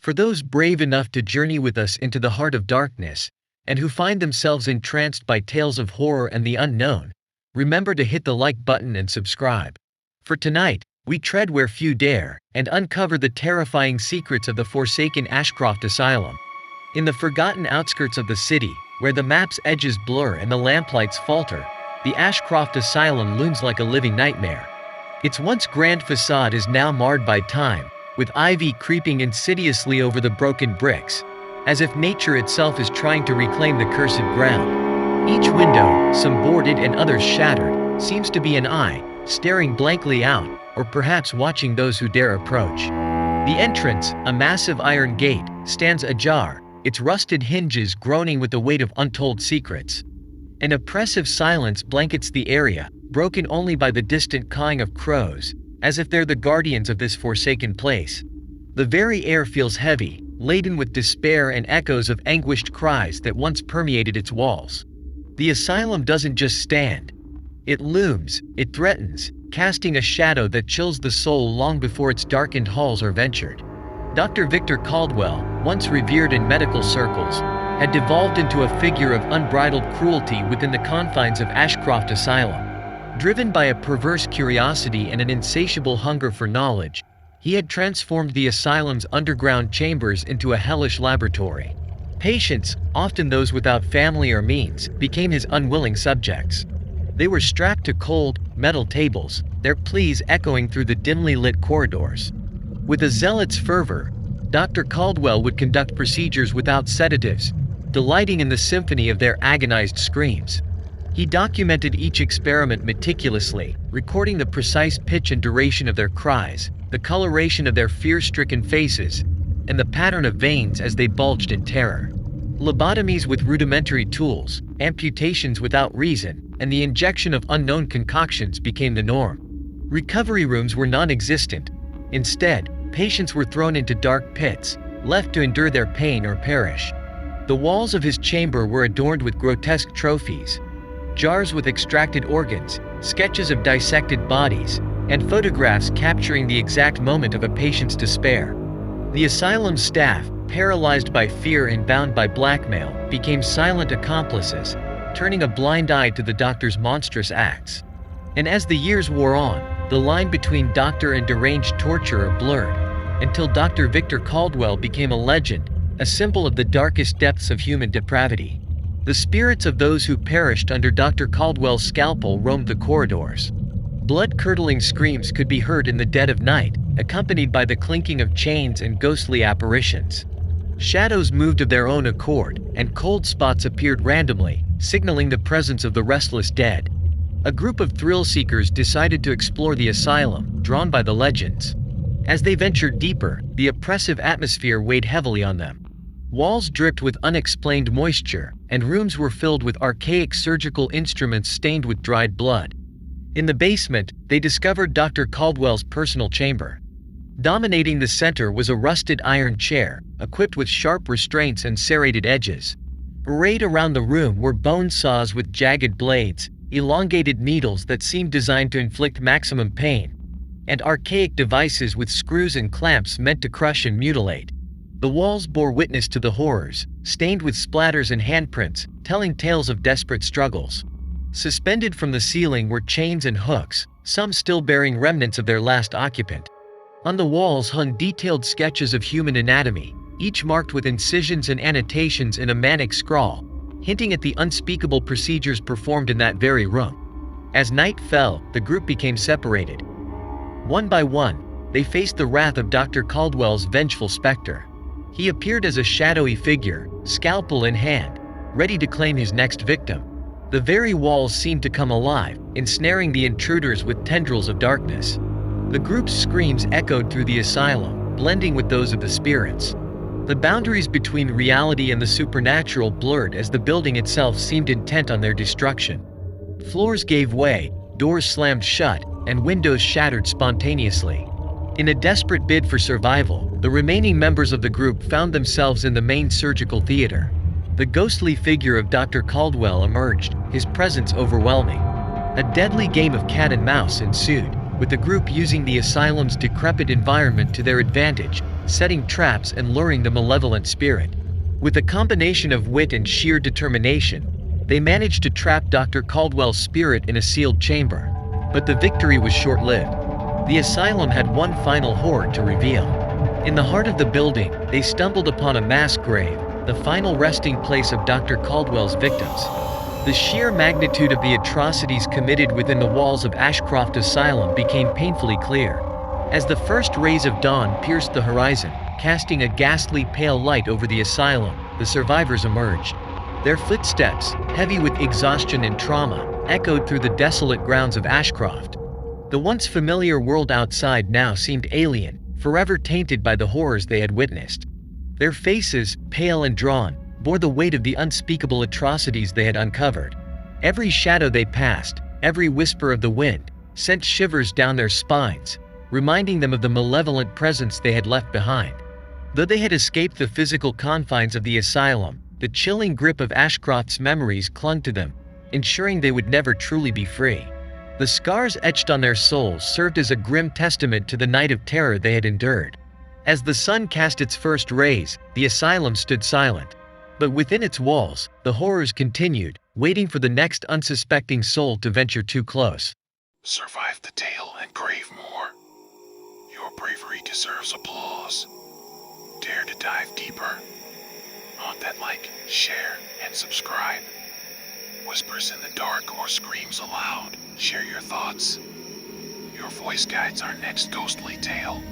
For those brave enough to journey with us into the heart of darkness, and who find themselves entranced by tales of horror and the unknown, remember to hit the like button and subscribe. For tonight, we tread where few dare, and uncover the terrifying secrets of the forsaken Ashcroft Asylum. In the forgotten outskirts of the city, where the map's edges blur and the lamplights falter, the Ashcroft Asylum looms like a living nightmare. Its once grand facade is now marred by time, with ivy creeping insidiously over the broken bricks, as if nature itself is trying to reclaim the cursed ground. Each window, some boarded and others shattered, seems to be an eye, staring blankly out, or perhaps watching those who dare approach. The entrance, a massive iron gate, stands ajar, its rusted hinges groaning with the weight of untold secrets. An oppressive silence blankets the area, broken only by the distant cawing of crows, as if they're the guardians of this forsaken place. The very air feels heavy, laden with despair and echoes of anguished cries that once permeated its walls. The asylum doesn't just stand. It looms, it threatens, casting a shadow that chills the soul long before its darkened halls are ventured. Dr. Victor Caldwell, once revered in medical circles, had devolved into a figure of unbridled cruelty within the confines of Ashcroft Asylum. Driven by a perverse curiosity and an insatiable hunger for knowledge, he had transformed the asylum's underground chambers into a hellish laboratory. Patients, often those without family or means, became his unwilling subjects. They were strapped to cold, metal tables, their pleas echoing through the dimly lit corridors. With a zealot's fervor, Dr. Caldwell would conduct procedures without sedatives, delighting in the symphony of their agonized screams. He documented each experiment meticulously, recording the precise pitch and duration of their cries, the coloration of their fear-stricken faces, and the pattern of veins as they bulged in terror. Lobotomies with rudimentary tools, amputations without reason, and the injection of unknown concoctions became the norm. Recovery rooms were non-existent. Instead, patients were thrown into dark pits, left to endure their pain or perish. The walls of his chamber were adorned with grotesque trophies, jars with extracted organs, sketches of dissected bodies, and photographs capturing the exact moment of a patient's despair. The asylum's staff, paralyzed by fear and bound by blackmail, became silent accomplices, turning a blind eye to the doctor's monstrous acts. And as the years wore on, the line between doctor and deranged torturer blurred, until Dr. Victor Caldwell became a legend, a symbol of the darkest depths of human depravity. The spirits of those who perished under Dr. Caldwell's scalpel roamed the corridors. Blood-curdling screams could be heard in the dead of night, accompanied by the clinking of chains and ghostly apparitions. Shadows moved of their own accord, and cold spots appeared randomly, signaling the presence of the restless dead. A group of thrill-seekers decided to explore the asylum, drawn by the legends. As they ventured deeper, the oppressive atmosphere weighed heavily on them. Walls dripped with unexplained moisture, and rooms were filled with archaic surgical instruments stained with dried blood. In the basement, they discovered Dr. Caldwell's personal chamber. Dominating the center was a rusted iron chair, equipped with sharp restraints and serrated edges. Arrayed around the room were bone saws with jagged blades, elongated needles that seemed designed to inflict maximum pain, and archaic devices with screws and clamps meant to crush and mutilate. The walls bore witness to the horrors, stained with splatters and handprints, telling tales of desperate struggles. Suspended from the ceiling were chains and hooks, some still bearing remnants of their last occupant. On the walls hung detailed sketches of human anatomy, each marked with incisions and annotations in a manic scrawl, hinting at the unspeakable procedures performed in that very room. As night fell, the group became separated. One by one, they faced the wrath of Dr. Caldwell's vengeful specter. He appeared as a shadowy figure, scalpel in hand, ready to claim his next victim. The very walls seemed to come alive, ensnaring the intruders with tendrils of darkness. The group's screams echoed through the asylum, blending with those of the spirits. The boundaries between reality and the supernatural blurred as the building itself seemed intent on their destruction. Floors gave way, doors slammed shut, and windows shattered spontaneously. In a desperate bid for survival, the remaining members of the group found themselves in the main surgical theater. The ghostly figure of Dr. Caldwell emerged, his presence overwhelming. A deadly game of cat and mouse ensued, with the group using the asylum's decrepit environment to their advantage, setting traps and luring the malevolent spirit. With a combination of wit and sheer determination, they managed to trap Dr. Caldwell's spirit in a sealed chamber. But the victory was short-lived. The asylum had one final horror to reveal. In the heart of the building, they stumbled upon a mass grave, the final resting place of Dr. Caldwell's victims. The sheer magnitude of the atrocities committed within the walls of Ashcroft Asylum became painfully clear. As the first rays of dawn pierced the horizon, casting a ghastly pale light over the asylum, the survivors emerged. Their footsteps, heavy with exhaustion and trauma, echoed through the desolate grounds of Ashcroft. The once familiar world outside now seemed alien, forever tainted by the horrors they had witnessed. Their faces, pale and drawn, bore the weight of the unspeakable atrocities they had uncovered. Every shadow they passed, every whisper of the wind, sent shivers down their spines, reminding them of the malevolent presence they had left behind. Though they had escaped the physical confines of the asylum, the chilling grip of Ashcroft's memories clung to them, ensuring they would never truly be free. The scars etched on their souls served as a grim testament to the night of terror they had endured. As the sun cast its first rays, the asylum stood silent. But within its walls, the horrors continued, waiting for the next unsuspecting soul to venture too close. Survive the tale and crave more. Your bravery deserves applause. Dare to dive deeper. Haunt that like, share, and subscribe. Whispers in the dark or screams aloud. Share your thoughts. Your voice guides our next ghostly tale.